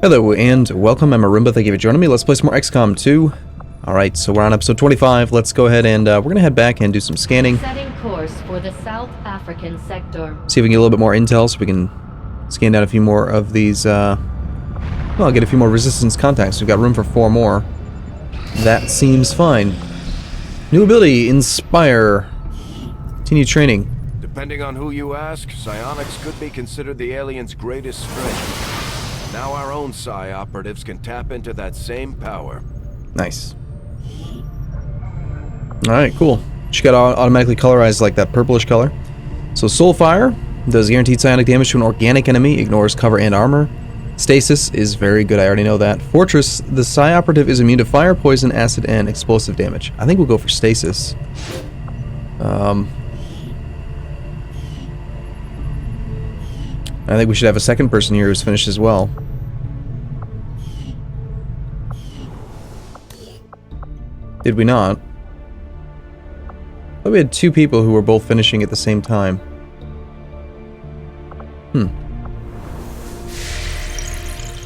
Hello and welcome, I'm Arumba, thank you for joining me. Let's play some more XCOM 2. Alright, so we're on episode 25, let's go ahead and we're going to head back and do some scanning. Setting course for the South African sector. See if we can get a little bit more intel so we can scan down a few more of these, well, get a few more resistance contacts. We've got room for 4 more. That seems fine. New ability, Inspire. Continue training. Depending on who you ask, psionics could be considered the aliens' greatest strength. Now our own psi operatives can tap into that same power. Nice. Alright, cool. She got automatically colorized like that purplish color. So Soulfire does guaranteed psionic damage to an organic enemy, ignores cover and armor. Stasis is very good, I already know that. Fortress, the psi operative is immune to fire, poison, acid, and explosive damage. I think we'll go for Stasis. I think we should have a second person here who's finished as well. Did we not? I thought we had 2 people who were both finishing at the same time.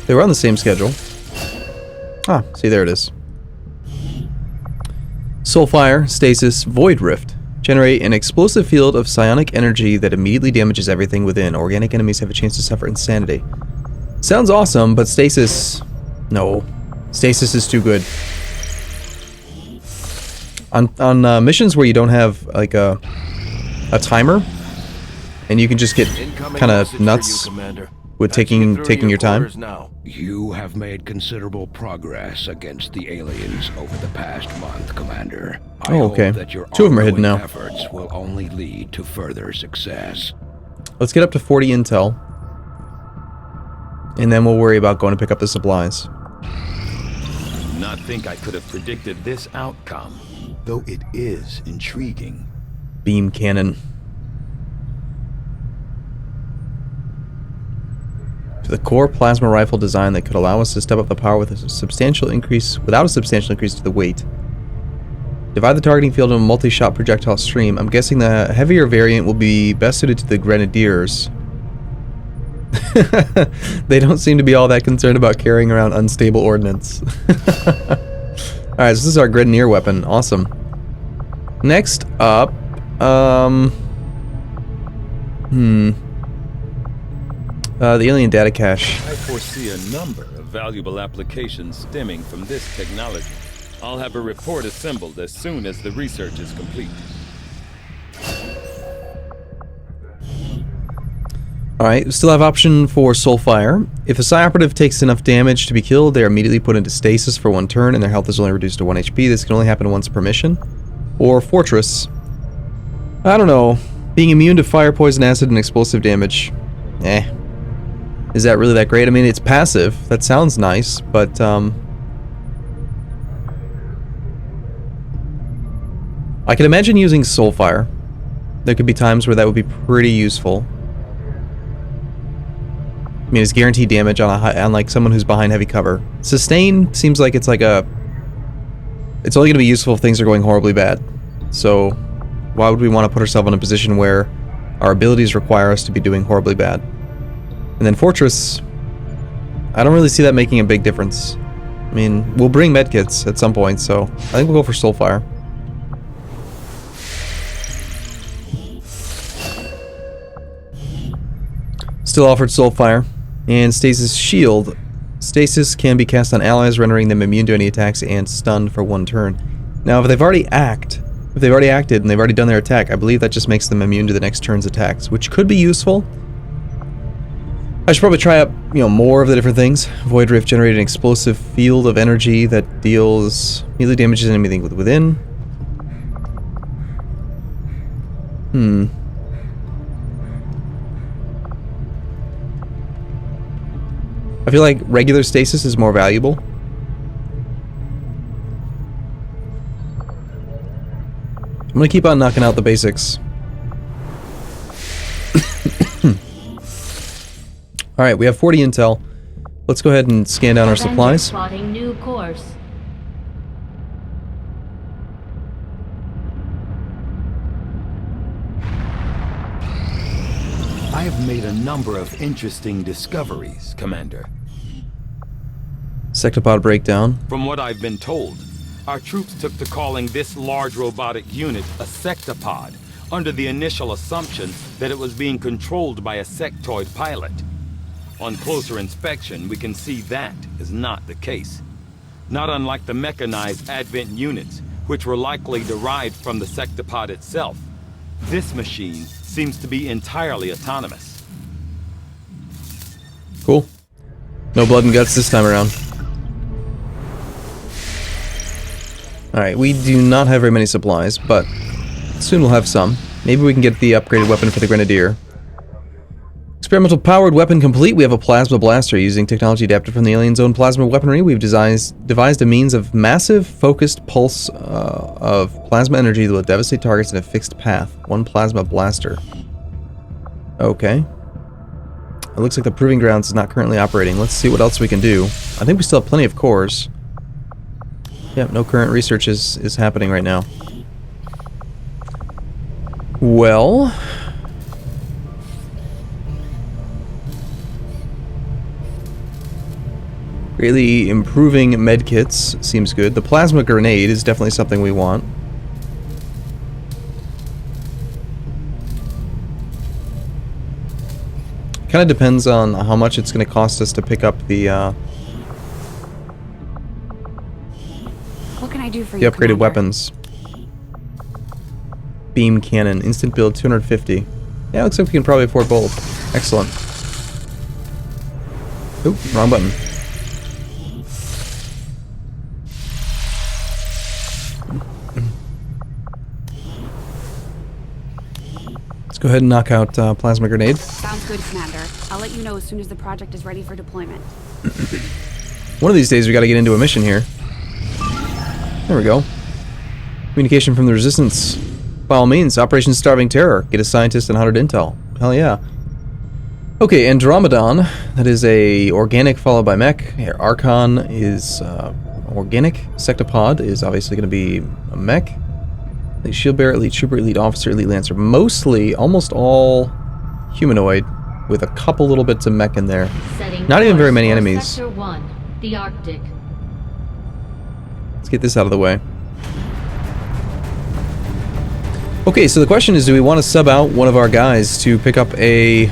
They were on the same schedule. Ah, see, there it is. Soulfire, Stasis, Void Rift. Generate an explosive field of psionic energy that immediately damages everything within. Organic enemies have a chance to suffer insanity. Sounds awesome, but Stasis... No. Stasis is too good. On missions where you don't have, like, a timer, and you can just get kind of nuts with taking your time. You have made considerable progress against the aliens over the past month, Commander. I Oh, okay. hope that your 2 of them are hidden now. efforts will only lead to further success. Let's get up to 40 intel, and then we'll worry about going to pick up the supplies. Not think I could have predicted this outcome, though it is intriguing. Beam cannon. The core plasma rifle design that could allow us to step up the power with a substantial increase, without a substantial increase to the weight. Divide the targeting field in a multi-shot projectile stream. I'm guessing the heavier variant will be best suited to the grenadiers. They don't seem to be all that concerned about carrying around unstable ordnance. Alright, so this is our grenadier weapon. Awesome. Next up, the alien data cache. I foresee a number of valuable applications stemming from this technology. I'll have a report assembled as soon as the research is complete. Alright, we still have option for Soulfire. If a psi operative takes enough damage to be killed, they are immediately put into stasis for 1 turn and their health is only reduced to 1 HP. This can only happen once per mission. Or Fortress. I don't know. Being immune to fire, poison, acid, and explosive damage. Is that really that great? I mean, it's passive. That sounds nice, but, I can imagine using Soulfire. There could be times where that would be pretty useful. I mean, it's guaranteed damage on like someone who's behind heavy cover. Sustain seems like it's like a... It's only going to be useful if things are going horribly bad. So, why would we want to put ourselves in a position where our abilities require us to be doing horribly bad? And then Fortress, I don't really see that making a big difference. I mean, we'll bring medkits at some point, so I think we'll go for Soulfire. Still offered Soulfire. And Stasis Shield. Stasis can be cast on allies, rendering them immune to any attacks and stunned for 1 turn. Now, if they've already acted and they've already done their attack, I believe that just makes them immune to the next turn's attacks, which could be useful. I should probably try out, more of the different things. Void Rift generated an explosive field of energy that deals immediately damages anything within. I feel like regular stasis is more valuable. I'm gonna keep on knocking out the basics. Alright, we have 40 intel. Let's go ahead and scan down our supplies. Plotting new course. I have made a number of interesting discoveries, Commander. Sectopod breakdown. From what I've been told, our troops took to calling this large robotic unit a sectopod, under the initial assumption that it was being controlled by a sectoid pilot. On closer inspection, we can see that is not the case. Not unlike the mechanized Advent units, which were likely derived from the sectopod itself. This machine seems to be entirely autonomous. Cool. No blood and guts this time around. Alright, we do not have very many supplies, but soon we'll have some. Maybe we can get the upgraded weapon for the Grenadier. Experimental powered weapon complete. We have a plasma blaster using technology adapted from the alien zone plasma weaponry. We've devised a means of massive focused pulse of plasma energy that will devastate targets in a fixed path. One plasma blaster. Okay. It looks like the Proving Grounds is not currently operating. Let's see what else we can do. I think we still have plenty of cores. Yep, no current research is happening right now. Well... Really improving medkits seems good. The plasma grenade is definitely something we want. Kind of depends on how much it's going to cost us to pick up the What can I do for you, upgraded Commander? weapons. Beam cannon, instant build, 250. Yeah, looks like we can probably afford both. Excellent. Oop, wrong button. Let's go ahead and knock out plasma grenade. Sounds good, Commander. I'll let you know as soon as the project is ready for deployment. One of these days we gotta get into a mission here. There we go. Communication from the Resistance. By all means, Operation Starving Terror. Get a scientist and 100 intel. Hell yeah. Okay, Andromedon. That is a organic followed by mech. Archon is organic. Sectopod is obviously going to be a mech. Elite Shield Bearer, Elite Trooper, Elite Officer, Elite Lancer. Mostly, almost all humanoid, with a couple little bits of mech in there. Setting Not even very course many for enemies. Sector 1, the Arctic. Let's get this out of the way. Okay, so the question is, do we want to sub out one of our guys to pick up a,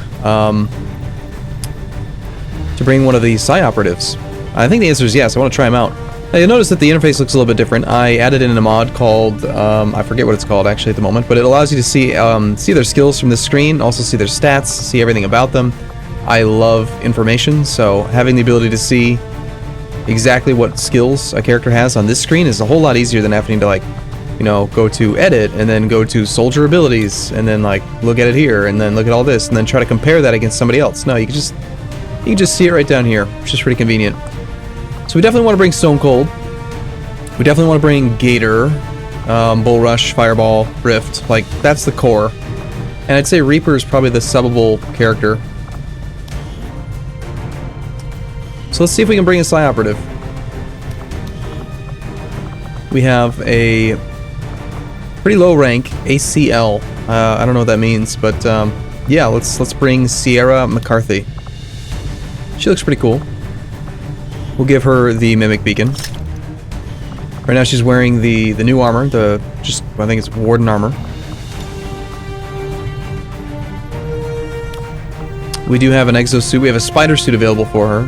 to bring one of the Psi operatives? I think the answer is yes. I want to try them out. Now, you'll notice that the interface looks a little bit different. I added in a mod called, I forget what it's called actually at the moment, but it allows you to see their skills from the screen, also see their stats, see everything about them. I love information, so having the ability to see exactly what skills a character has on this screen is a whole lot easier than having to, like, you know, go to edit and then go to soldier abilities and then, like, look at it here and then look at all this and then try to compare that against somebody else. No, you can just see it right down here, which is pretty convenient. So we definitely want to bring Stone Cold. We definitely want to bring Gator, Bull Rush, Fireball, Rift. Like, that's the core. And I'd say Reaper is probably the subbable character. So let's see if we can bring a Psi operative. We have a pretty low rank ACL. I don't know what that means, but yeah, let's bring Sierra McCarthy. She looks pretty cool. We'll give her the Mimic Beacon. Right now she's wearing the new armor, I think it's Warden armor. We do have an exosuit. We have a spider suit available for her.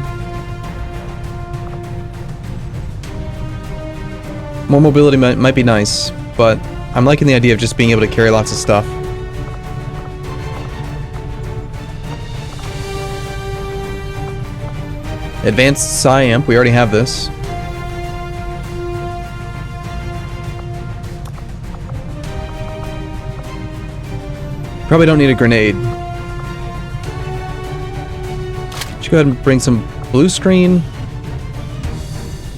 More mobility might be nice, but I'm liking the idea of just being able to carry lots of stuff. Advanced Psi Amp, we already have this. Probably don't need a grenade. Should go ahead and bring some blue screen.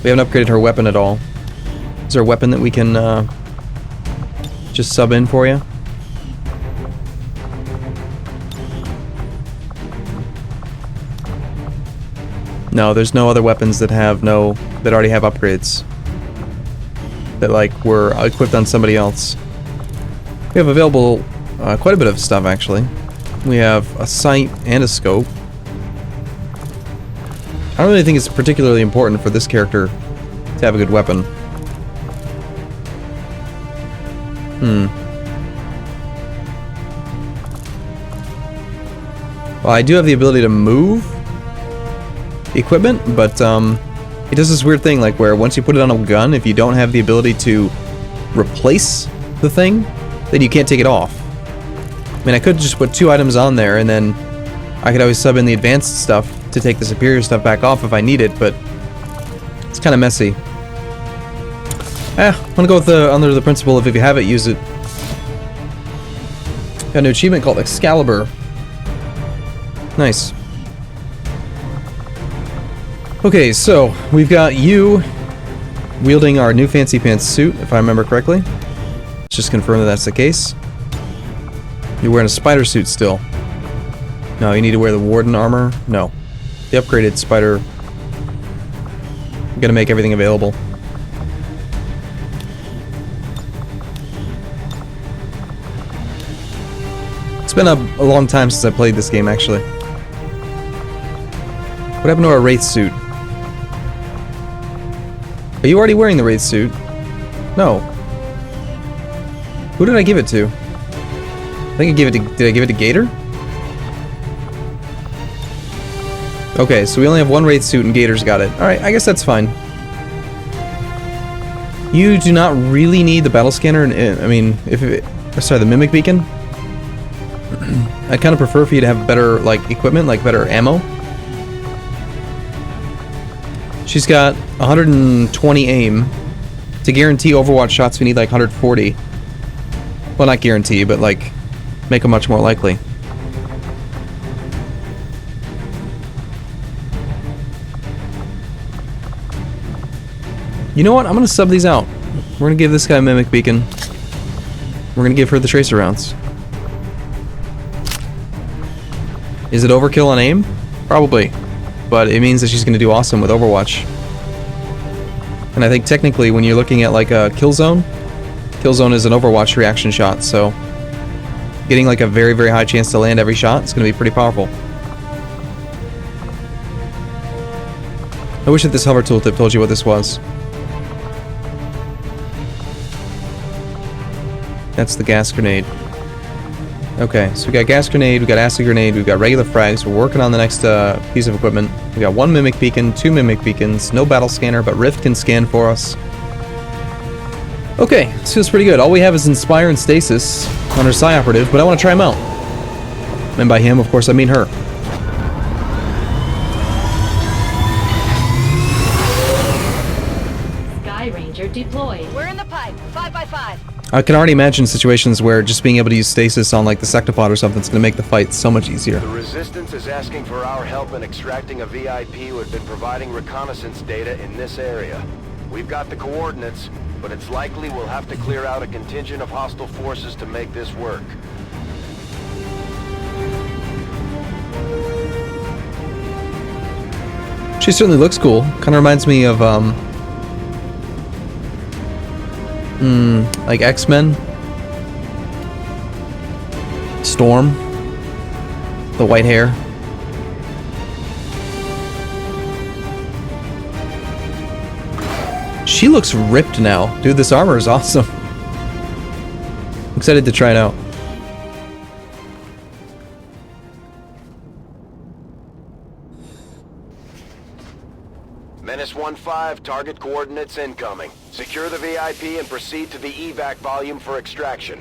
We haven't upgraded her weapon at all. Is there a weapon that we can just sub in for you? No, there's no other weapons that already have upgrades. That, like, were equipped on somebody else. We have available quite a bit of stuff, actually. We have a sight and a scope. I don't really think it's particularly important for this character to have a good weapon. Well, I do have the ability to move equipment, but it does this weird thing, like where once you put it on a gun, if you don't have the ability to replace the thing, then you can't take it off. I mean, I could just put 2 items on there, and then I could always sub in the advanced stuff to take the superior stuff back off if I need it, but it's kind of messy. I'm gonna go with under the principle of if you have it, use it. Got a new achievement called Excalibur. Nice. Okay, so we've got you wielding our new fancy pants suit, if I remember correctly. Let's just confirm that that's the case. You're wearing a spider suit still. No, you need to wear the warden armor. No. The upgraded spider. I'm gonna make everything available. It's been a long time since I played this game, actually. What happened to our Wraith suit? Are you already wearing the Wraith suit? No. Who did I give it to? I think I gave it to... Did I give it to Gator? Okay, so we only have one Wraith suit and Gator's got it. Alright, I guess that's fine. You do not really need the battle scanner, I mean, sorry, the Mimic Beacon. I'd kind of prefer for you to have better, like, equipment, like better ammo. She's got 120 aim. To guarantee Overwatch shots, we need like 140. Well, not guarantee, but like, make them much more likely. You know what? I'm gonna sub these out. We're gonna give this guy a Mimic Beacon. We're gonna give her the Tracer rounds. Is it overkill on aim? Probably. But it means that she's gonna do awesome with Overwatch. And I think technically when you're looking at like a Killzone is an Overwatch reaction shot, so getting like a very, very high chance to land every shot is gonna be pretty powerful. I wish that this hover tooltip told you what this was. That's the gas grenade. Okay, so we got gas grenade, we got acid grenade, we've got regular frags. We're working on the next piece of equipment. We got 1 Mimic Beacon, 2 Mimic Beacons, no battle scanner, but Rift can scan for us. Okay, this feels pretty good. All we have is Inspire and Stasis on our Psi Operative, but I want to try him out. And by him, of course, I mean her. Sky Ranger deployed. We're in the pipe. 5x5. I can already imagine situations where just being able to use stasis on like the sectopod or something is going to make the fight so much easier. The Resistance is asking for our help in extracting a VIP who had been providing reconnaissance data in this area. We've got the coordinates, but it's likely we'll have to clear out a contingent of hostile forces to make this work. She certainly looks cool. Kind of reminds me of like X-Men. Storm. The white hair. She looks ripped now. Dude, this armor is awesome. I'm excited to try it out. Menace 1-5, target coordinates incoming. Secure the VIP and proceed to the evac volume for extraction.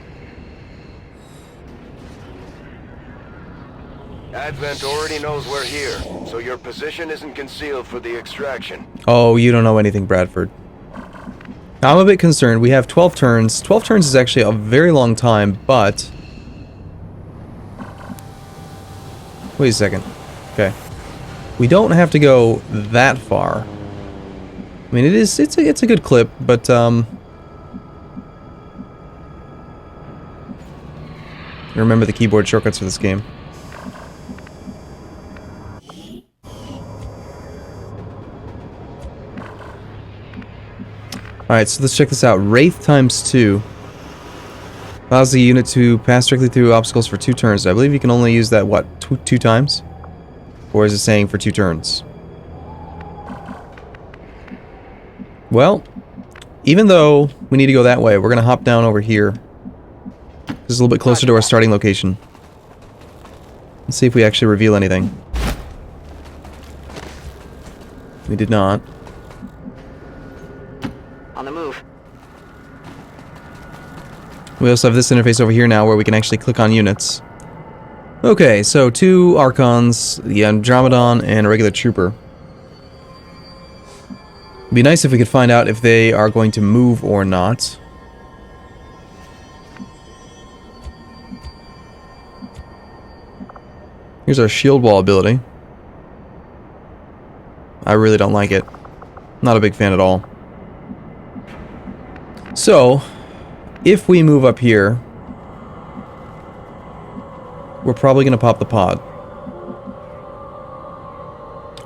Advent already knows we're here, so your position isn't concealed for the extraction. Oh, you don't know anything, Bradford. Now, I'm a bit concerned. We have 12 turns. 12 turns is actually a very long time, but... Wait a second. Okay. We don't have to go that far. I mean, it's a good clip, but remember the keyboard shortcuts for this game. Alright, so let's check this out. Wraith times 2 allows the unit to pass directly through obstacles for 2 turns. I believe you can only use that, what, two times? Or is it saying for 2 turns? Well, even though we need to go that way, we're going to hop down over here. This is a little bit closer to our starting location. Let's see if we actually reveal anything. We did not. On the move. We also have this interface over here now where we can actually click on units. Okay, so 2 Archons, the Andromedon, and a regular trooper. It'd be nice if we could find out if they are going to move or not. Here's our shield wall ability. I really don't like it. Not a big fan at all. So, if we move up here, we're probably going to pop the pod.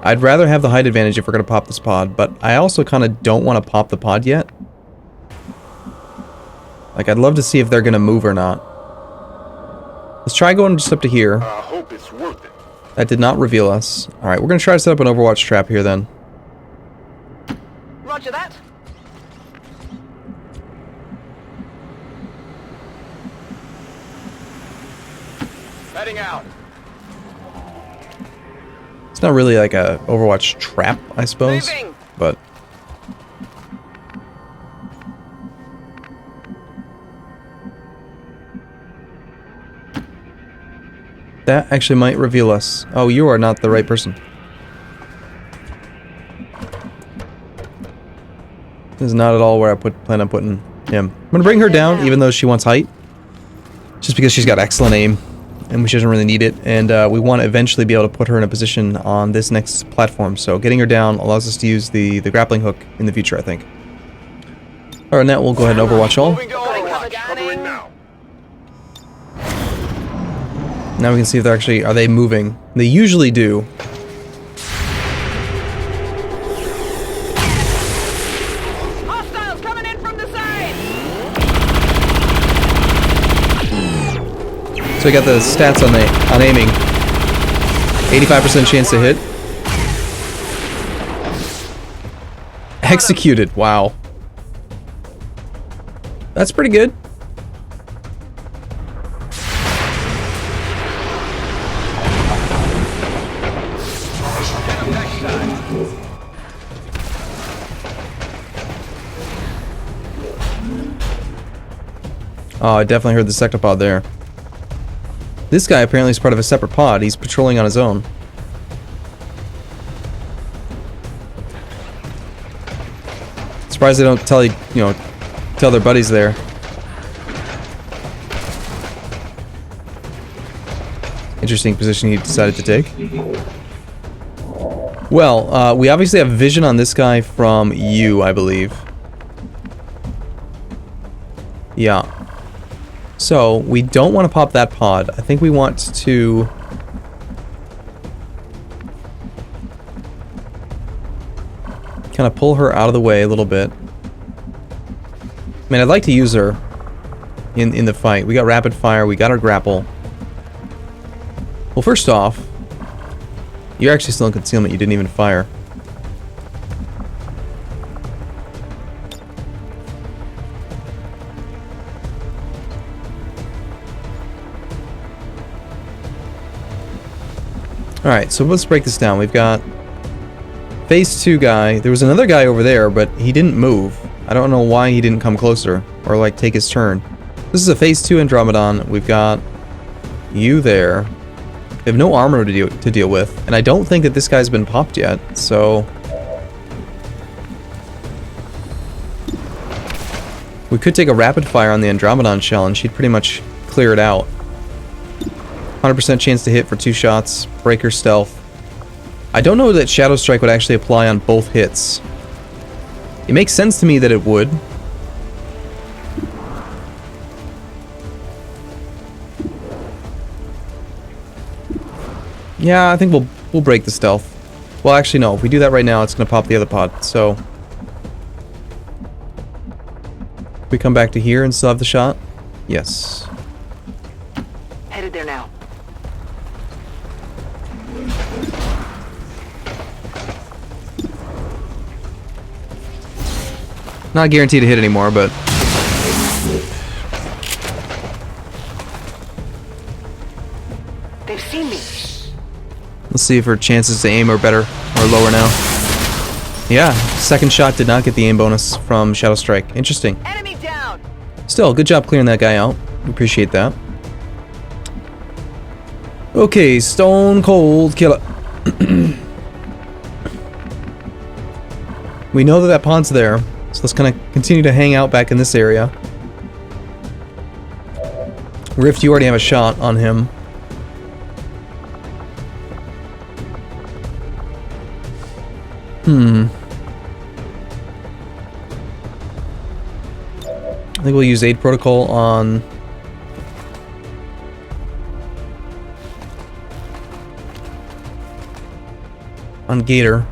I'd rather have the height advantage if we're going to pop this pod, but I also kind of don't want to pop the pod yet. Like, I'd love to see if they're going to move or not. Let's try going just up to here. I hope it's worth it. That did not reveal us. Alright, we're going to try to set up an Overwatch trap here then. Roger that. Heading out. It's not really like a Overwatch trap, I suppose, Moving. but... That actually might reveal us. Oh, you are not the right person. This is not at all where I plan on putting him. I'm gonna bring her down, even though she wants height. Just because she's got excellent aim, and she doesn't really need it. And we want to eventually be able to put her in a position on this next platform. So getting her down allows us to use the grappling hook in the future, I think. Alright, now we'll go ahead and Overwatch all. Moving to Overwatch. Covering now. Now we can see if they're actually, are they moving? They usually do. Hostiles coming in from the side. So we got the stats on aiming. 85% chance to hit. Executed. Wow. That's pretty good. Oh, I definitely heard the sectopod there. This guy apparently is part of a separate pod. He's patrolling on his own. Surprised they don't tell their buddies there. Interesting position he decided to take. Well, we obviously have vision on this guy from you, I believe. Yeah. So, we don't want to pop that pod. I think we want to... kind of pull her out of the way a little bit. I mean, I'd like to use her in the fight. We got rapid fire, we got our grapple. Well, first off, you're actually still in concealment, you didn't even fire. Alright, so let's break this down. We've got Phase 2 guy. There was another guy over there, but he didn't move. I don't know why he didn't come closer, or like take his turn. This is a Phase 2 Andromedon. We've got you there. We have no armor to deal with, and I don't think that this guy's been popped yet, so... we could take a rapid fire on the Andromedon shell, and she'd pretty much clear it out. 100% chance to hit for 2 shots. Breaker stealth. I don't know that Shadow Strike would actually apply on both hits. It makes sense to me that it would. Yeah, I think we'll break the stealth. Well, actually no. If we do that right now, it's going to pop the other pod. So we come back to here and still have the shot? Yes. Headed there now. Not guaranteed to hit anymore, but They've seen me. let's see if her chances to aim are better or lower now. Yeah, second shot did not get the aim bonus from Shadow Strike. Interesting. Enemy down. Still, good job clearing that guy out. We appreciate that. Okay, Stone Cold Killer. We know that that pond's there, so let's kind of continue to hang out back in this area. Rift, you already have a shot on him. I think we'll use Aid Protocol on... Gator.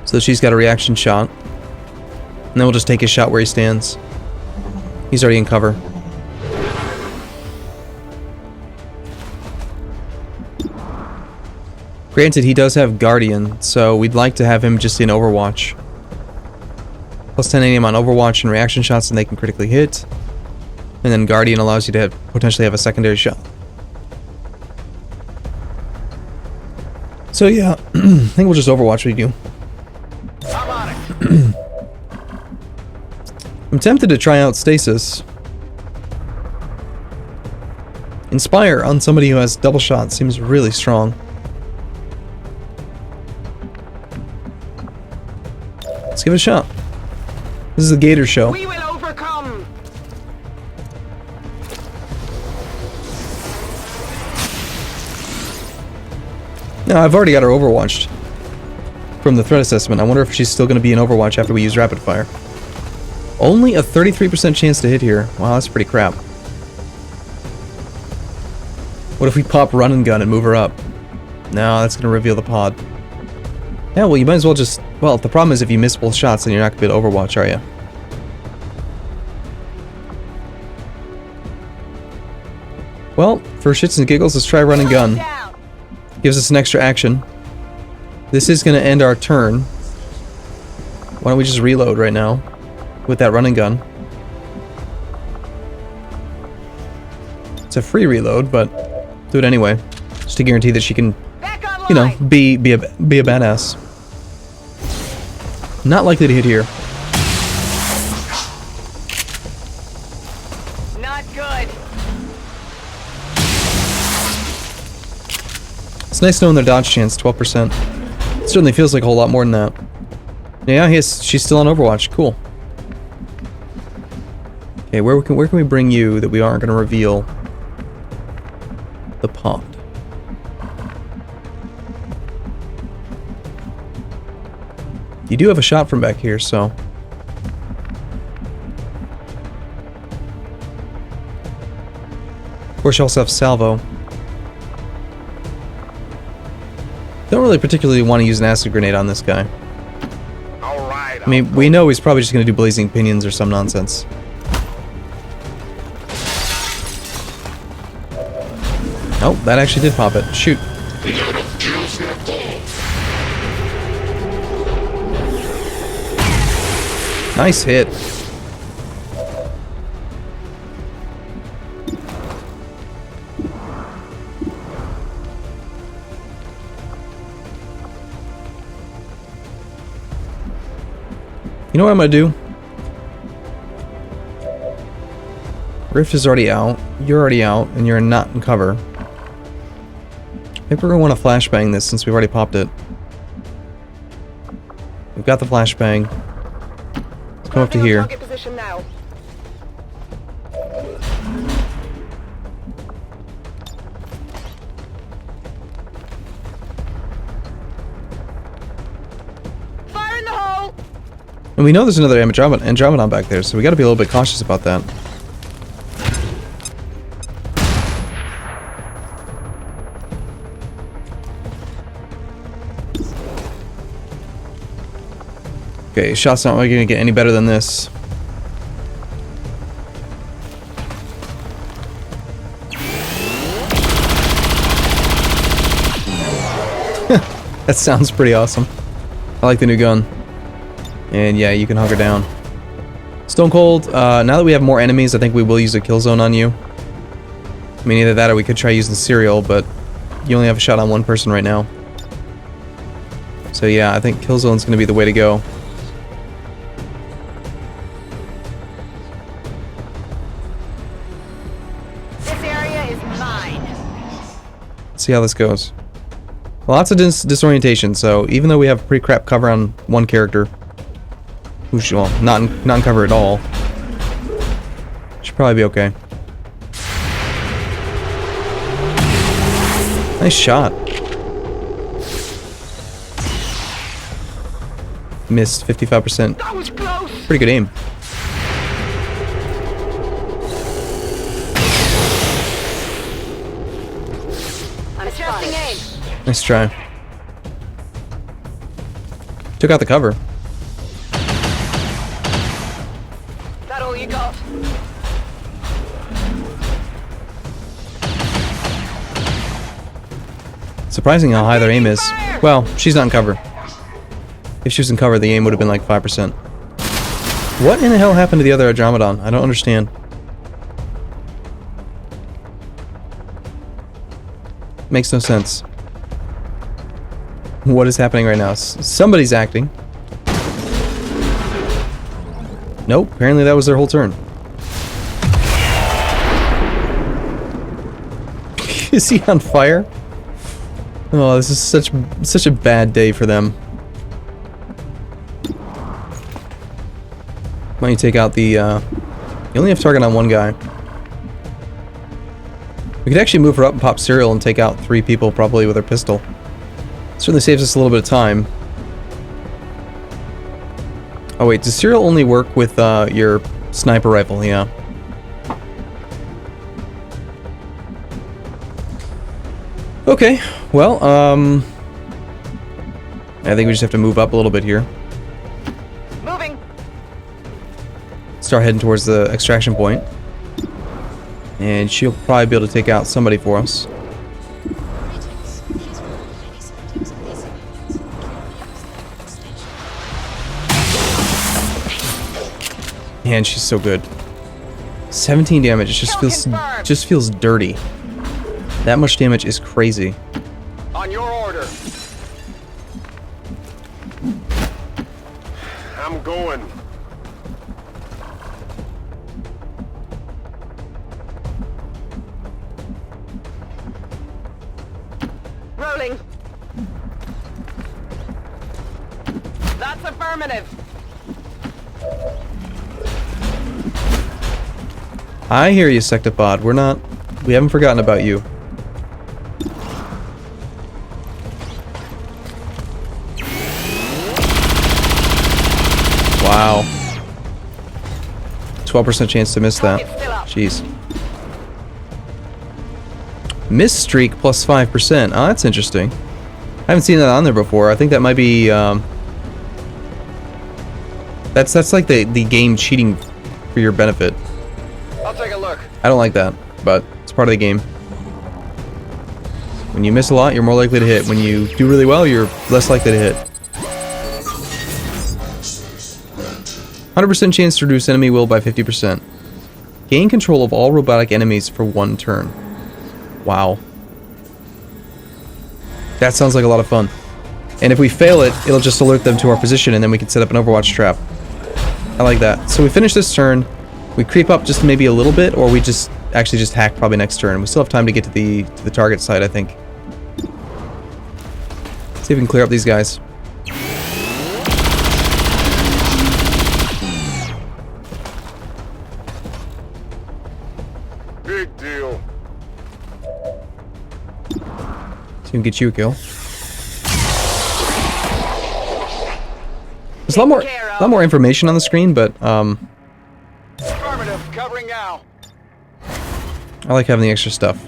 So she's got a reaction shot. And then we'll just take his shot where he stands. He's already in cover. Granted, he does have Guardian, so we'd like to have him just in Overwatch. Plus 10 aim on Overwatch and reaction shots, and they can critically hit. And then Guardian allows you to potentially have a secondary shot. So yeah, I think we'll just Overwatch what you do. I'm on it. I'm tempted to try out Stasis. Inspire on somebody who has double shot seems really strong. Let's give it a shot. This is the Gator show. We will overcome. Now, I've already got her overwatched from the threat assessment. I wonder if she's still going to be in Overwatch after we use rapid fire. Only a 33% chance to hit here. Wow, that's pretty crap. What if we pop run and gun and move her up? No, that's going to reveal the pod. Yeah, well, you might as well just... Well, the problem is if you miss both shots, then you're not going to be able to Overwatch, are you? Well, for shits and giggles, let's try run and gun. Down. Gives us an extra action. This is going to end our turn. Why don't we just reload right now with that run and gun? It's a free reload, but do it anyway, just to guarantee that she can, Back online. you know, be a badass. Not likely to hit here. Not good. It's nice knowing their dodge chance, 12%. It certainly feels like a whole lot more than that. Yeah, she's still on Overwatch. Cool. Okay, where can we bring you that we aren't going to reveal the pond? You do have a shot from back here, so... Of course, you also have Salvo. Don't really particularly want to use an acid grenade on this guy. All right. I mean, we know he's probably just going to do blazing pinions or some nonsense. Oh, that actually did pop it. Shoot. Nice hit. You know what I'm gonna do? Rift is already out, you're already out, and you're not in cover. Maybe we're gonna want to flashbang this since we've already popped it. We've got the flashbang. Let's come up to here. Target position now. Fire in the hole. And we know there's another Andromedon back there, so we gotta be a little bit cautious about that. Okay, shot's not really gonna get any better than this. That sounds pretty awesome. I like the new gun. And yeah, you can hug her down. Stone Cold, now that we have more enemies, I think we will use a kill zone on you. I mean, either that or we could try using Serial, but you only have a shot on one person right now. So yeah, I think kill zone's going to be the way to go. This area is mine. Let's see how this goes. Lots of disorientation, so even though we have pretty crap cover on one character, who's, well, not in cover at all, should probably be okay. Nice shot. Missed 55%. That was close. Pretty good aim. I'm adjusting aim. Nice try. Took out the cover. That all you got? Surprising how high their aim is. Well, she's not in cover. If she was in cover, the aim would have been like 5%. What in the hell happened to the other Andromedon? I don't understand. Makes no sense. What is happening right now? Somebody's acting. Nope, apparently that was their whole turn. Is he on fire? Oh, this is such a bad day for them. Why don't you take out the, you only have target on one guy. We could actually move her up and pop Serial and take out 3 people probably with her pistol. Certainly saves us a little bit of time. Oh wait, does Serial only work with, your sniper rifle? Yeah. Okay, well, I think we just have to move up a little bit here. Moving. Start heading towards the extraction point. And she'll probably be able to take out somebody for us. Man, she's so good. 17 damage, it just feels dirty. That much damage is crazy. On your order. I'm going. Rolling. That's affirmative. I hear you, Sectopod. We haven't forgotten about you. Wow. 12% chance to miss that. Jeez. Miss streak plus 5%. Oh, that's interesting. I haven't seen that on there before. I think that might be, that's like the game cheating for your benefit. I'll take a look. I don't like that, but it's part of the game. When you miss a lot, you're more likely to hit. When you do really well, you're less likely to hit. 100% chance to reduce enemy will by 50%. Gain control of all robotic enemies for 1 turn. Wow. That sounds like a lot of fun. And if we fail it, it'll just alert them to our position and then we can set up an Overwatch trap. I like that. So we finish this turn, we creep up just maybe a little bit, or we just actually just hack probably next turn. We still have time to get to the target site, I think. See if we can clear up these guys. Big deal. See if we can get you a kill. There's a lot more information on the screen, but Affirmative, covering now. I like having the extra stuff.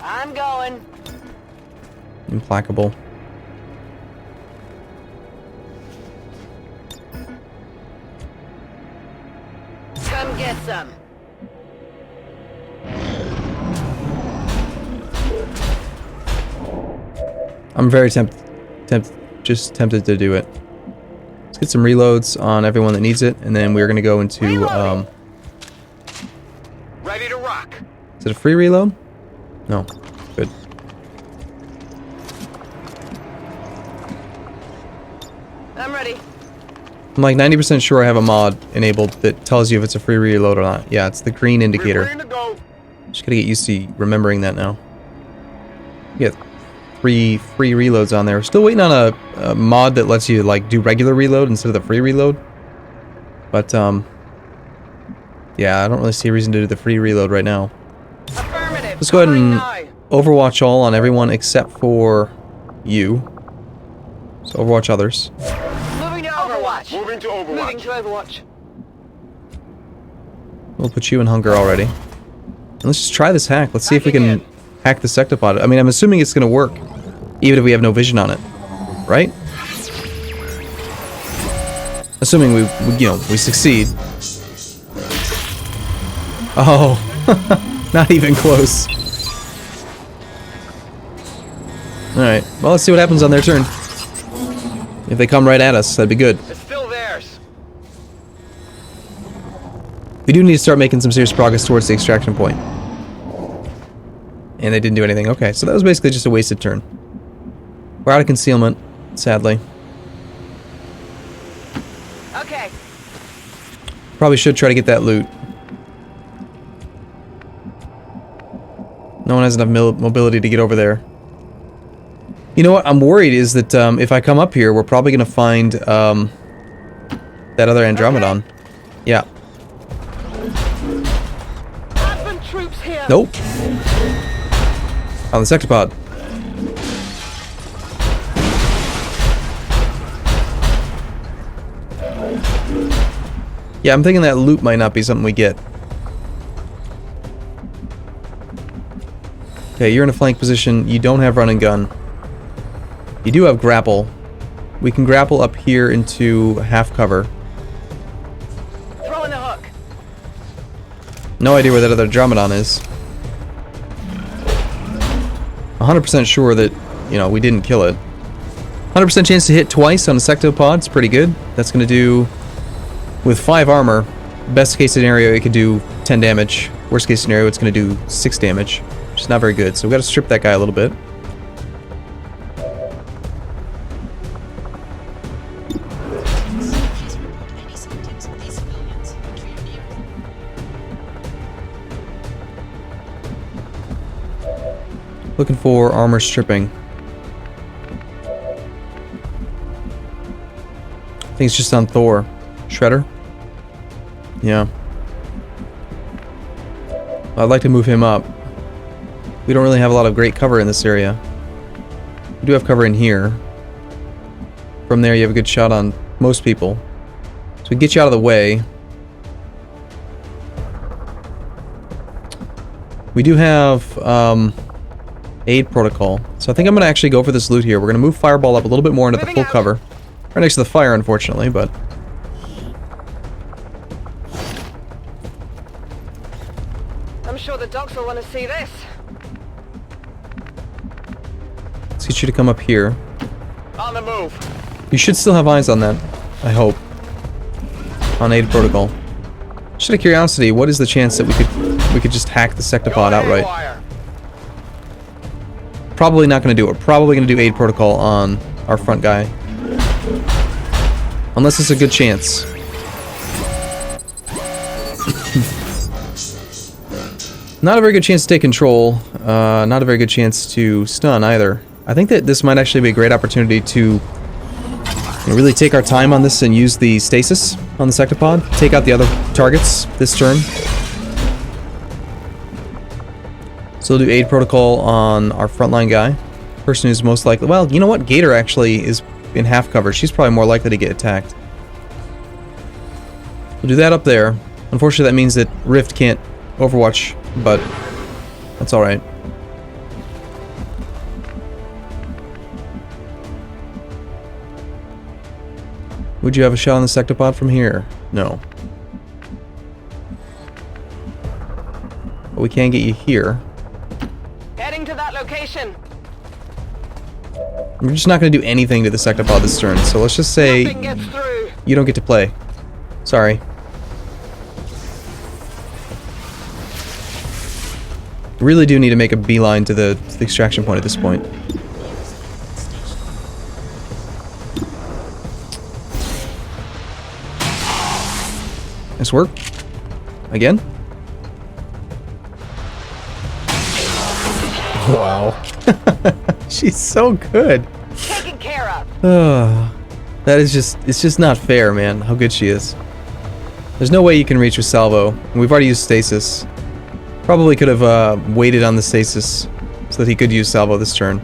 I'm going. Implacable. Come get some. I'm very tempted just tempted to do it. Let's get some reloads on everyone that needs it, and then we're gonna go into Ready to rock. is it a free reload? No. Good. I'm ready. I'm like 90% sure I have a mod enabled that tells you if it's a free reload or not. Yeah, it's the green indicator. We're to go. Just gotta get used to remembering that now. You get 3 free reloads on there. Still waiting on a mod that lets you like do regular reload instead of the free reload. But yeah, I don't really see a reason to do the free reload right now. Affirmative. Let's go ahead and Overwatch all on everyone except for you. So Overwatch others. Moving to Overwatch. Moving to Overwatch. Moving to Overwatch. We'll put you in hunger already. And let's just try this hack. Let's see if we can hack the sectopod. I mean, I'm assuming it's going to work, even if we have no vision on it, right? Assuming we succeed. Oh, not even close. All right. Well, let's see what happens on their turn. If they come right at us, that'd be good. It's still theirs. We do need to start making some serious progress towards the extraction point. And they didn't do anything. Okay, so that was basically just a wasted turn. We're out of concealment, sadly. Okay. Probably should try to get that loot. No one has enough mobility to get over there. You know what? I'm worried is that if I come up here, we're probably going to find that other Andromedon. Yeah. Advent troops here. Nope. On the sectopod. Yeah, I'm thinking that loot might not be something we get. Okay, you're in a flank position. You don't have run and gun. You do have grapple. We can grapple up here into half cover. Throw in the hook. No idea where that other Andromedon is. 100% sure that, we didn't kill it. 100% chance to hit twice on a sectopod. It's pretty good. That's going to do, with 5 armor, best case scenario, it could do 10 damage. Worst case scenario, it's going to do 6 damage, which is not very good. So we've got to strip that guy a little bit. Looking for armor stripping. I think it's just on Thor. Shredder? Yeah. I'd like to move him up. We don't really have a lot of great cover in this area. We do have cover in here. From there you have a good shot on most people. So we get you out of the way. We do have aid protocol. So I think I'm going to actually go for this loot here. We're going to move Fireball up a little bit more into the full cover. Right next to the fire, unfortunately, but... I'm sure the docs will want to see this. Let's get you to come up here. On the move. You should still have eyes on that, I hope. On aid protocol. Just out of curiosity, what is the chance that we could just hack the sectopod outright? Probably not going to do it. Probably going to do aid protocol on our front guy. Unless it's a good chance. Not a very good chance to take control. Not a very good chance to stun either. I think that this might actually be a great opportunity to really take our time on this and use the stasis on the sectopod. Take out the other targets this turn. So we'll do aid protocol on our frontline guy. Person who's most likely... Well, you know what? Gator actually is in half cover. She's probably more likely to get attacked. We'll do that up there. Unfortunately, that means that Rift can't Overwatch, but that's alright. Would you have a shot on the sectopod from here? No. But we can get you here. Heading to that location. We're just not going to do anything to the sectopod this turn, so let's just say Nothing gets through. you don't get to play. Sorry. Really do need to make a beeline to the extraction point at this point. Nice work. Again. Wow. She's so good. Taken care of. That is just, it's just not fair, man, how good she is. There's no way you can reach with salvo. We've already used stasis. Probably could have waited on the stasis so that he could use salvo this turn.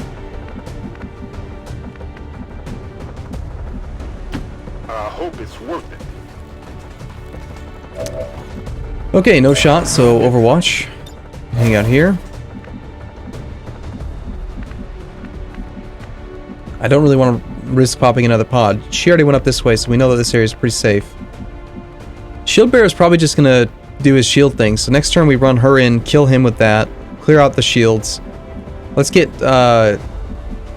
I hope it's worth it. Okay, no shot, so Overwatch. Hang out here. I don't really want to risk popping another pod. She already went up this way, so we know that this area is pretty safe. Shield Bearer is probably just gonna do his shield thing, so next turn we run her in, kill him with that, clear out the shields. Let's get, I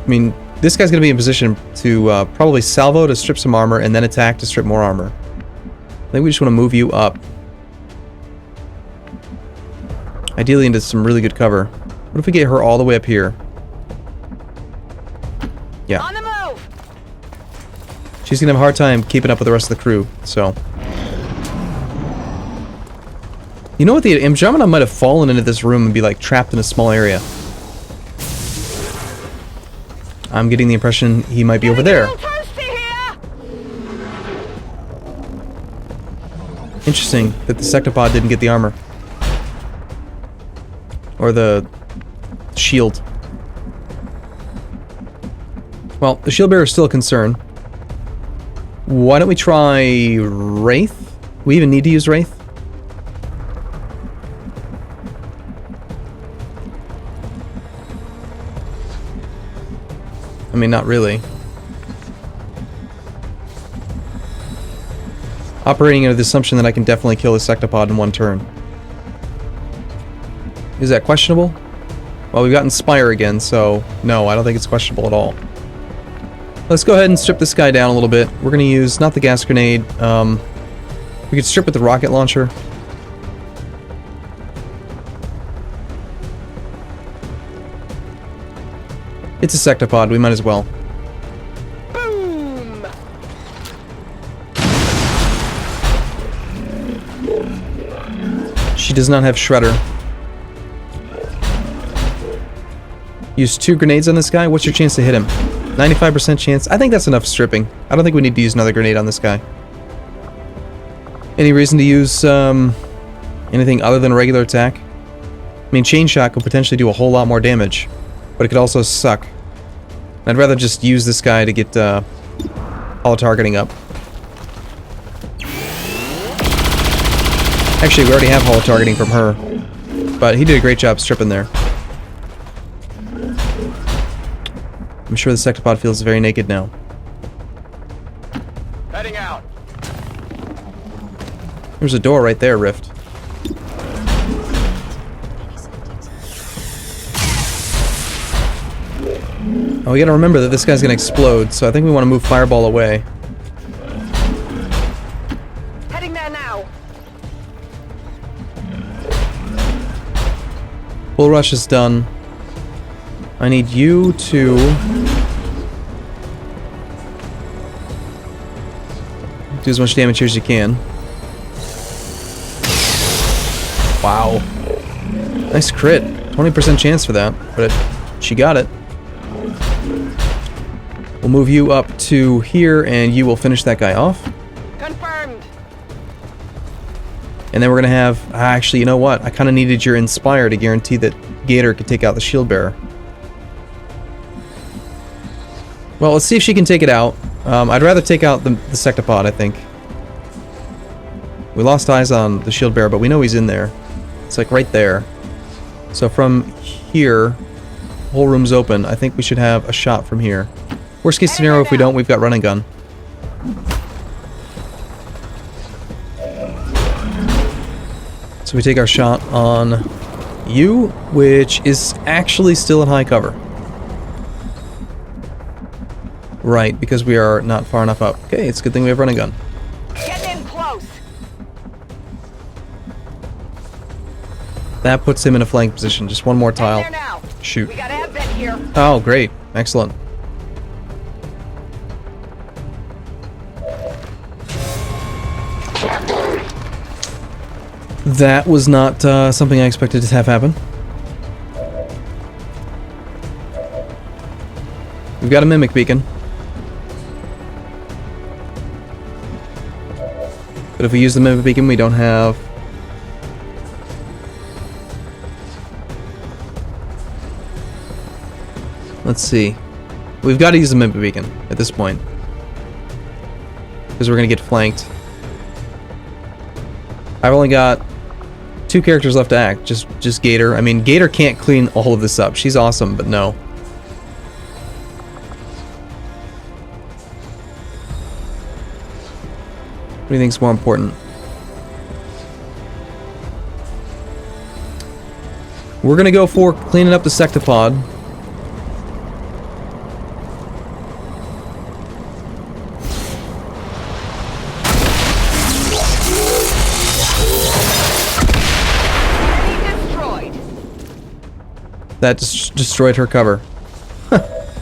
mean, this guy's gonna be in position to probably salvo to strip some armor, and then attack to strip more armor. I think we just want to move you up. Ideally into some really good cover. What if we get her all the way up here? Yeah. On the move. She's gonna have a hard time keeping up with the rest of the crew, so. You know what, the Andromeda might have fallen into this room and be like trapped in a small area. I'm getting the impression he might be over there. Interesting that the sectopod didn't get the armor. Or the shield. Well, the shield bearer is still a concern. Why don't we try Wraith? We even need to use Wraith? I mean, not really. Operating under the assumption that I can definitely kill the sectopod in one turn. Is that questionable? Well, we've got Inspire again, so no, I don't think it's questionable at all. Let's go ahead and strip this guy down a little bit. We're going to use, not the gas grenade, we could strip with the rocket launcher. It's a sectopod, we might as well. Boom. She does not have Shredder. Use 2 grenades on this guy. What's your chance to hit him? 95% chance. I think that's enough stripping. I don't think we need to use another grenade on this guy. Any reason to use anything other than a regular attack? I mean, chain shot could potentially do a whole lot more damage, but it could also suck. I'd rather just use this guy to get holo targeting up. Actually, we already have holo targeting from her, but he did a great job stripping there. I'm sure the sectopod feels very naked now. Heading out. There's a door right there, Rift. Oh, we gotta remember that this guy's gonna explode, so I think we want to move Fireball away. Heading there now. Bull Rush is done. I need you to do as much damage here as you can. Wow. Nice crit. 20% chance for that, but she got it. We'll move you up to here, and you will finish that guy off. Confirmed. And then we're going to have... actually, you know what? I kind of needed your Inspire to guarantee that Gator could take out the Shield Bearer. Well, let's see if she can take it out. I'd rather take out the sectopod, I think. We lost eyes on the Shield Bearer, but we know he's in there. It's like right there. So from here, the whole room's open. I think we should have a shot from here. Worst case scenario, if we don't, we've got run and gun. So we take our shot on you, which is actually still in high cover. Right, because we are not far enough up. Okay, it's a good thing we have running gun. Getting in close. That puts him in a flank position. Just one more tile. There now. Shoot. We got advent here. Oh, great. Excellent. That was not something I expected to have happen. We've got a mimic beacon. But if we use the mimic beacon, we don't have... Let's see. We've got to use the mimic beacon at this point. Because we're going to get flanked. I've only got 2 characters left to act. Just Gator. I mean, Gator can't clean all of this up. She's awesome, but no. What do you think's more important? We're gonna go for cleaning up the sectopod. Destroyed. That destroyed her cover.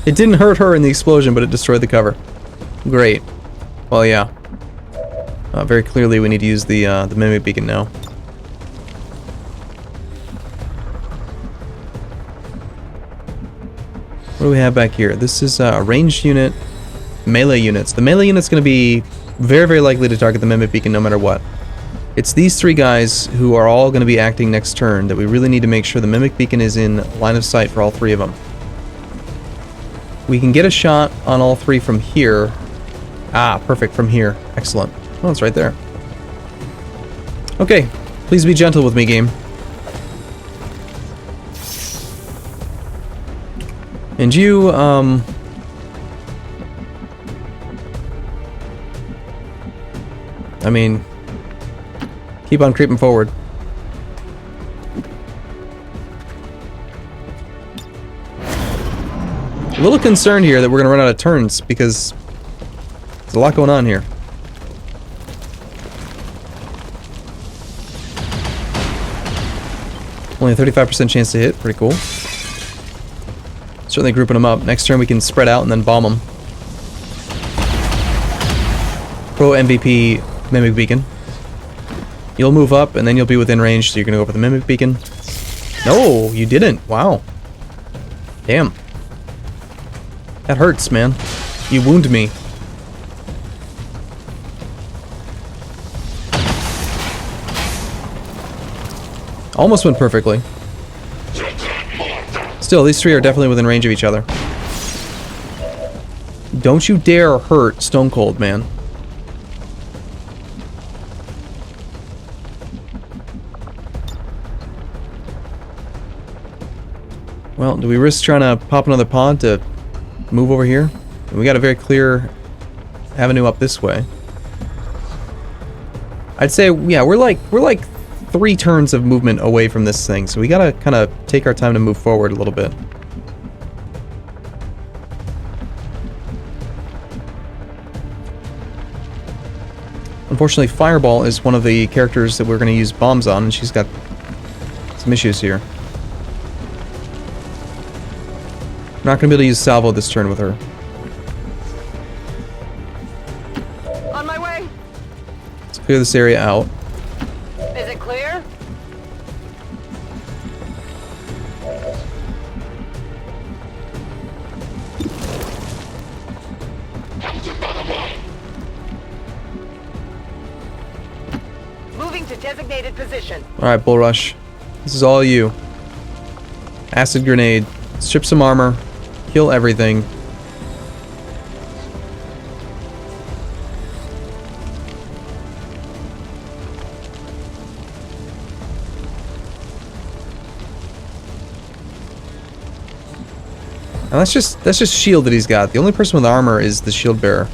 It didn't hurt her in the explosion, but it destroyed the cover. Great. Well, yeah. Very clearly, we need to use the mimic beacon now. What do we have back here? This is a ranged unit, melee units. The melee unit's going to be very, very likely to target the mimic beacon no matter what. It's these 3 guys who are all going to be acting next turn that we really need to make sure the mimic beacon is in line of sight for all 3 of them. We can get a shot on all 3 from here. Ah, perfect, from here. Excellent. Oh, it's right there. Okay, please be gentle with me, game. And you, I mean, keep on creeping forward. A little concerned here that we're gonna run out of turns because there's a lot going on here. Only a 35% chance to hit. Pretty cool. Certainly grouping them up. Next turn we can spread out and then bomb them. Pro MVP Mimic Beacon. You'll move up and then you'll be within range, so you're going to go for the Mimic Beacon. No, you didn't. Wow. Damn. That hurts, man. You wound me. Almost went perfectly. Still, these 3 are definitely within range of each other. Don't you dare hurt Stone Cold, man. Well, do we risk trying to pop another pod to move over here? We got a very clear avenue up this way. I'd say, yeah, we're like 3 turns of movement away from this thing, so we gotta kind of take our time to move forward a little bit. Unfortunately, Fireball is one of the characters that we're going to use bombs on, and she's got some issues here. We're not going to be able to use Salvo this turn with her. On my way. Let's clear this area out. Is it clear? Moving to designated position. Alright, Bull Rush. This is all you. Acid Grenade. Strip some armor. Kill everything. And that's just shield that he's got. The only person with armor is the shield bearer.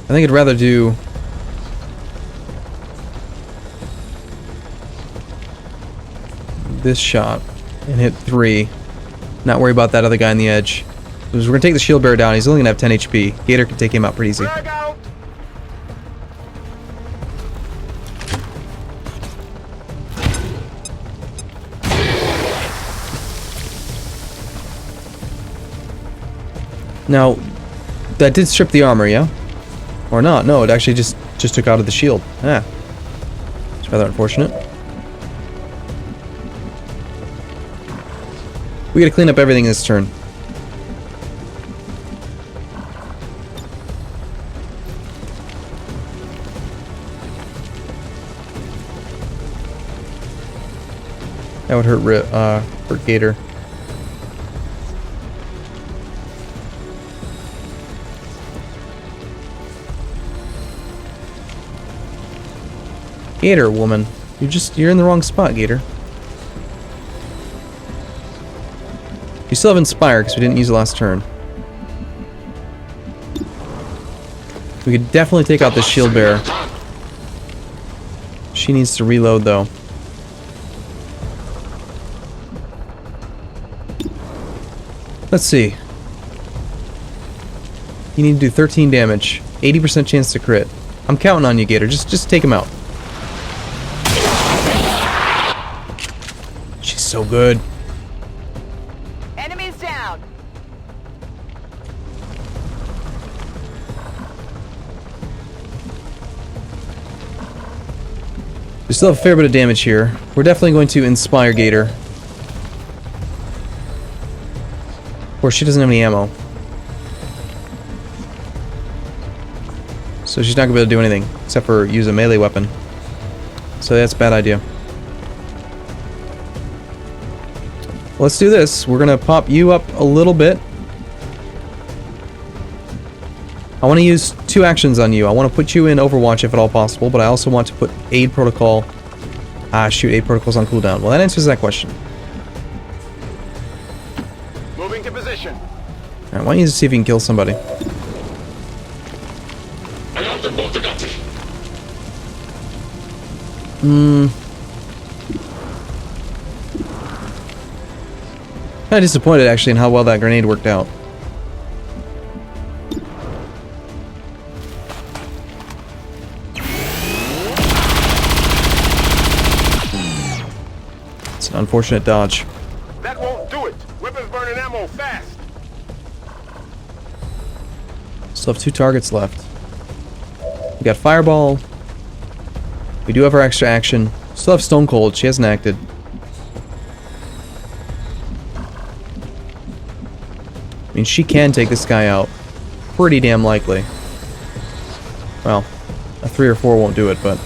I think I'd rather do this shot. And hit 3. Not worry about that other guy on the edge. Because we're gonna take the shield bearer down. He's only gonna have 10 HP. Gator can take him out pretty easy. Frag out! Now, that did strip the armor, yeah? Or not? No, it actually just took out of the shield. Ah. It's rather unfortunate. We gotta clean up everything this turn. That would hurt Gator. Gator, woman. You're in the wrong spot, Gator. You still have Inspire, because we didn't use it last turn. We could definitely take out this shield bearer. She needs to reload, though. Let's see. You need to do 13 damage. 80% chance to crit. I'm counting on you, Gator. Just take him out. She's so good. Enemies down. We still have a fair bit of damage here. We're definitely going to Inspire Gator. Of course, she doesn't have any ammo. So she's not going to be able to do anything, except for use a melee weapon. So that's a bad idea. Let's do this. We're going to pop you up a little bit. I want to use 2 actions on you. I want to put you in Overwatch if at all possible, but I also want to put Aid Protocol. Shoot, Aid Protocol's on cooldown. Well, that answers that question. Moving to position. Alright, why don't you see if you can kill somebody? Kind of disappointed actually in how well that grenade worked out. It's an unfortunate dodge. That won't do it. Weapons burning ammo fast. Still have 2 targets left. We got Fireball. We do have our extra action. Still have Stone Cold. She hasn't acted. I mean, she can take this guy out. Pretty damn likely. Well, a 3 or 4 won't do it, but...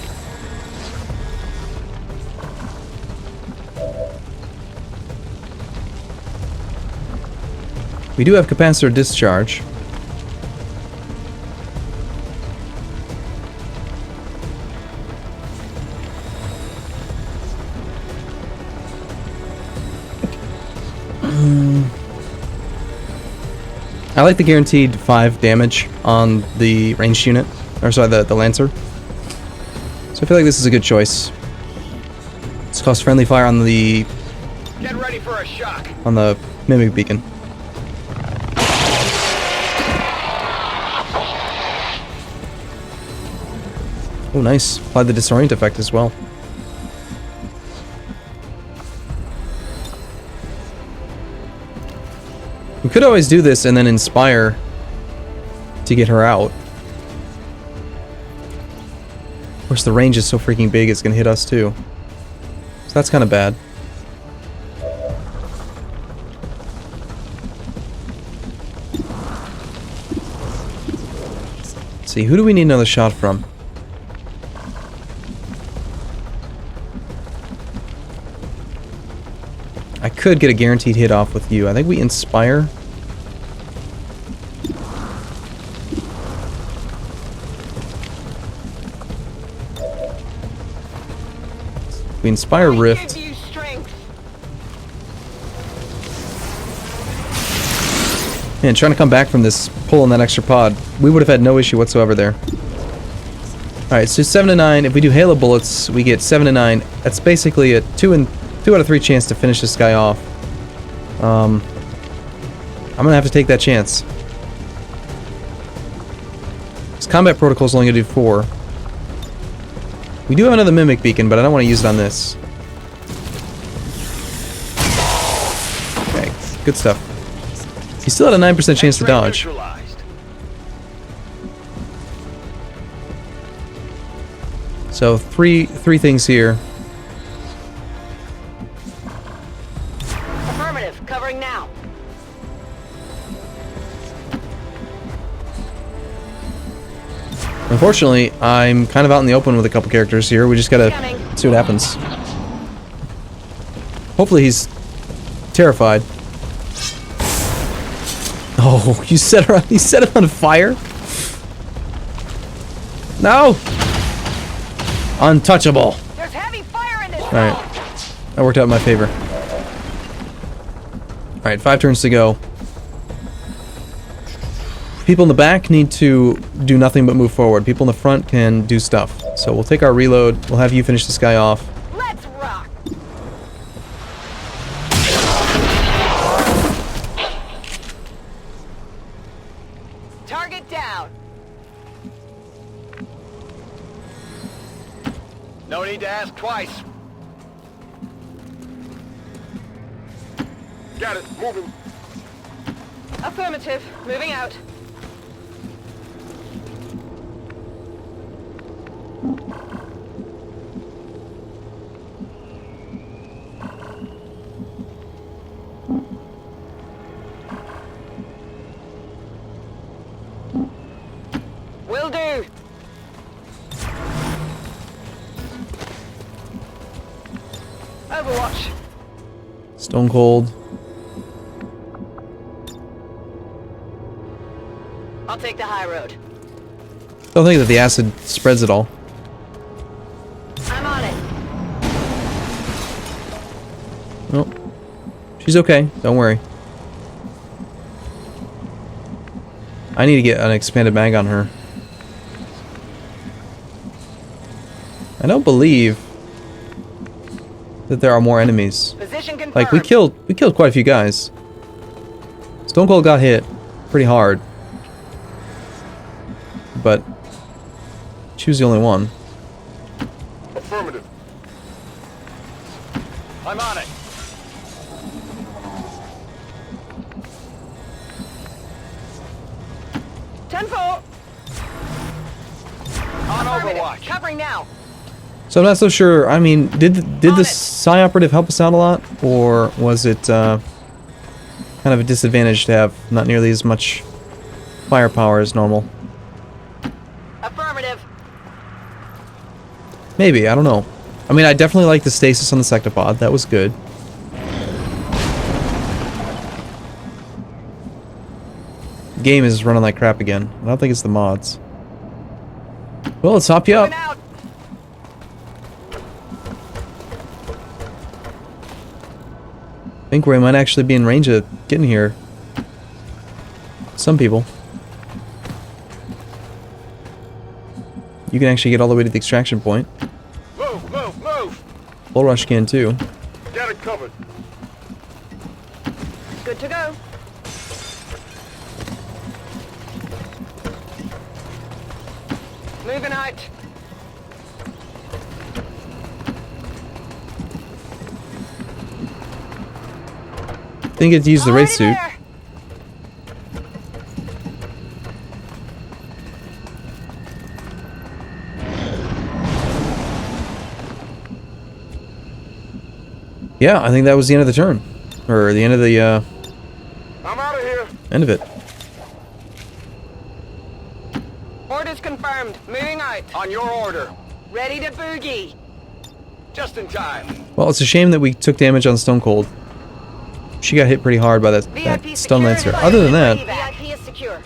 we do have Capacitor Discharge. I like the guaranteed 5 damage on the ranged unit. Or sorry, the Lancer. So I feel like this is a good choice. Let's cost friendly fire on the... Get ready for a shock. on the Mimic Beacon. Oh, nice. Applied the Disorient effect as well. We could always do this and then Inspire to get her out. Of course, the range is so freaking big, it's gonna hit us too. So that's kind of bad. Let's see, who do we need another shot from? I could get a guaranteed hit off with you. I think we Inspire. We Inspire Rift. Man, trying to come back from this, pulling that extra pod, we would have had no issue whatsoever there. Alright, so 7 to 9. If we do Halo Bullets, we get 7 to 9. That's basically a 2 and 2 out of 3 chance to finish this guy off. I'm gonna have to take that chance. This combat protocol is only gonna do 4. We do have another mimic beacon, but I don't want to use it on this. Okay, good stuff. He still had a 9% chance to dodge. So three things here. Affirmative. Covering now. Unfortunately, I'm kind of out in the open with a couple characters here. We just gotta see what happens. Hopefully he's terrified. Oh, you set her. He set him on fire. No. Untouchable. There's heavy fire in this. All right, that worked out in my favor. All right, 5 turns to go. People in the back need to do nothing but move forward. People in the front can do stuff. So we'll take our reload. We'll have you finish this guy off. Let's rock. Target down. No need to ask twice. Got it. Moving. Affirmative. Moving out. Will do. Overwatch. Stone Cold. I'll take the high road. Don't think that the acid spreads at all. I'm on it. Nope. She's okay. Don't worry. I need to get an expanded mag on her. I don't believe that there are more enemies. Position confirmed. Like we killed quite a few guys. Stone Cold got hit pretty hard. But she was the only one. Affirmative. I'm on it. Tenfold. On Affirmative. Overwatch. Covering now. So I'm not so sure. I mean, did the Psi operative help us out a lot, or was it kind of a disadvantage to have not nearly as much firepower as normal? Affirmative. Maybe, I don't know. I mean, I definitely like the stasis on the sectopod. That was good. The game is running like crap again. I don't think it's the mods. Well, let's hop you up. Moving out. I think we might actually be in range of getting here. Some people. You can actually get all the way to the extraction point. Move, move, move. Bull Rush can too. Got it covered. Good to go. Moving out. Didn't get to use the wraith Already suit. there. Yeah, I think that was the end of the turn. Or the end of the, I'm out of here. end of it. Orders confirmed. Moving out. On your order. Ready to boogie. Just in time. Well, it's a shame that we took damage on Stone Cold. She got hit pretty hard by that stun lancer. Other than that, VIP is secure.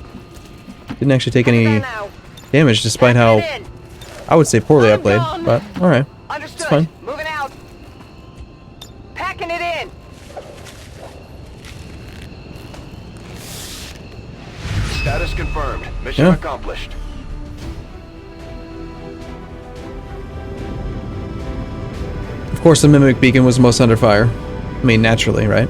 didn't actually take any There now. damage, despite how In. I would say poorly I I'm played. gone. But all right, Understood. it's fine. Moving out. Packing it in. Status confirmed. Mission Yeah. accomplished. Of course, the Mimic Beacon was most under fire. I mean, naturally, right?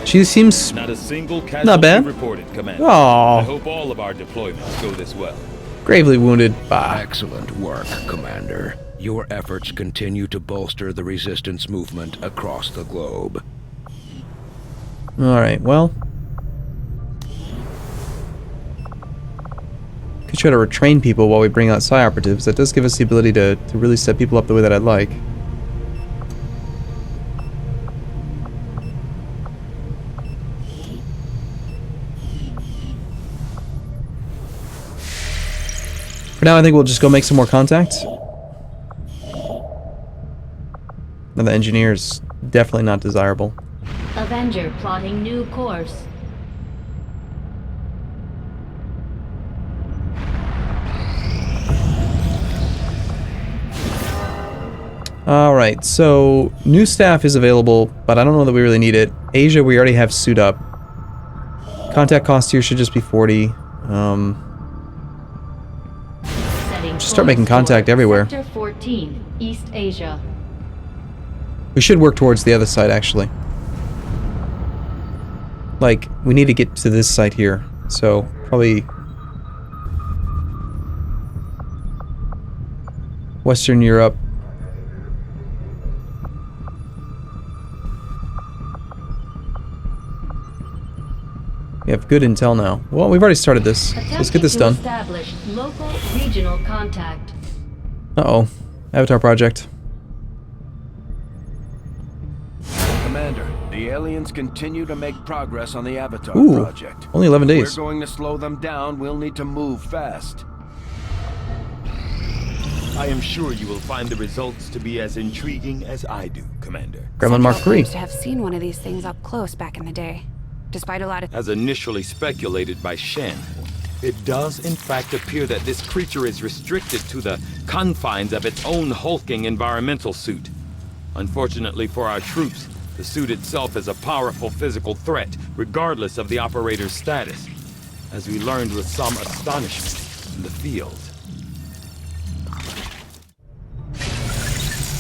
She seems Not a single not casualty bad. reported, Commander. I Oh, hope all of our deployments go this well. gravely wounded. Bah. Excellent work, Commander. Your efforts continue to bolster the resistance movement across the globe. Alright, well. Could try to retrain people while we bring out Psi operatives. That does give us the ability to really set people up the way that I'd like. For now, I think we'll just go make some more contact. Now, the engineer's definitely not desirable. Avenger plotting new course. Alright, so new staff is available, but I don't know that we really need it. Asia, we already have suit up. Contact cost here should just be 40. Just start making contact everywhere. Sector 14, East Asia. We should work towards the other side, actually. Like, we need to get to this site here. So, probably... Western Europe. We have good intel now. Well, we've already started this. So let's get this done. Establish local regional contact. Uh-oh. Avatar project. Commander, the aliens continue to make progress on the Avatar Ooh, project. only 11 If days. we're going to slow them down, we'll need to move fast. I am sure you will find the results to be as intriguing as I do, Commander. Gremlin Mark Central III. claims to have seen one of these things up close back in the day. Despite a lot of As initially speculated by Shen, it does in fact appear that this creature is restricted to the confines of its own hulking environmental suit. Unfortunately for our troops, the suit itself is a powerful physical threat, regardless of the operator's status, as we learned with some astonishment in the field.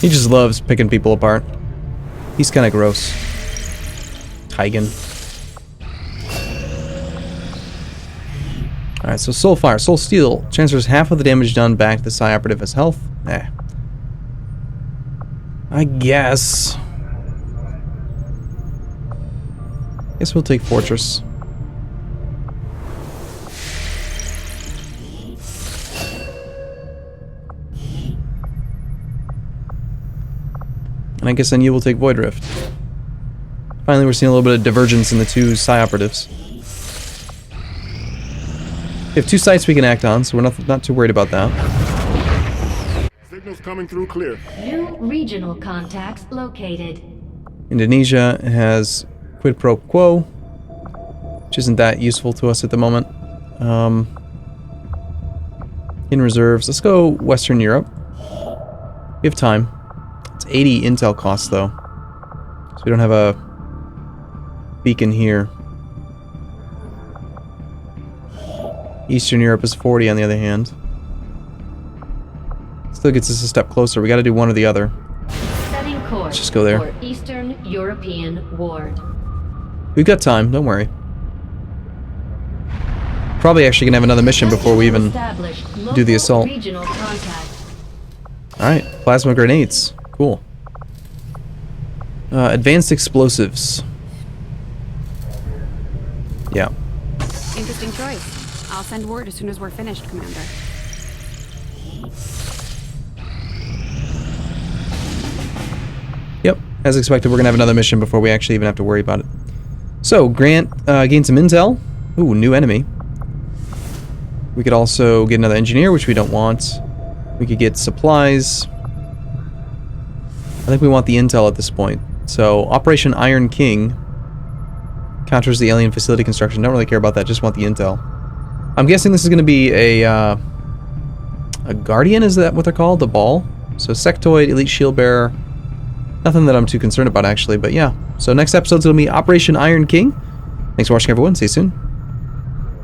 He just loves picking people apart. He's kind of gross. Tigan. Alright, so Soul Fire. Soul Steel transfers half of the damage done back to the Psi operative as health. I guess. Guess we'll take Fortress. And I guess then you will take Void Rift. Finally, we're seeing a little bit of divergence in the two Psi operatives. We have two sites we can act on, so we're not too worried about that. Signals coming through clear. New regional contacts located. Indonesia has quid pro quo, which isn't that useful to us at the moment. In reserves, let's go Western Europe. We have time. It's 80 intel costs though, so we don't have a beacon here. Eastern Europe is 40 on the other hand. Still gets us a step closer. We got to do one or the other. Setting course. Let's just go there. For Eastern European Ward. We've got time, don't worry. Probably actually gonna have another mission before we even do the assault. Regional contact. Alright, plasma grenades. Cool. Advanced explosives. Yeah. interesting choice. I'll send word as soon as we're finished, Commander. Yep, as expected, we're gonna have another mission before we actually even have to worry about it. So, Grant gained some intel. Ooh, new enemy. We could also get another engineer, which we don't want. We could get supplies. I think we want the intel at this point. So, Operation Iron King counters the alien facility construction. Don't really care about that, just want the intel. I'm guessing this is going to be a Guardian, is that what they're called? The ball? So sectoid, elite shield bearer. Nothing that I'm too concerned about, actually, but yeah. So next episode's going to be Operation Iron King. Thanks for watching, everyone. See you soon.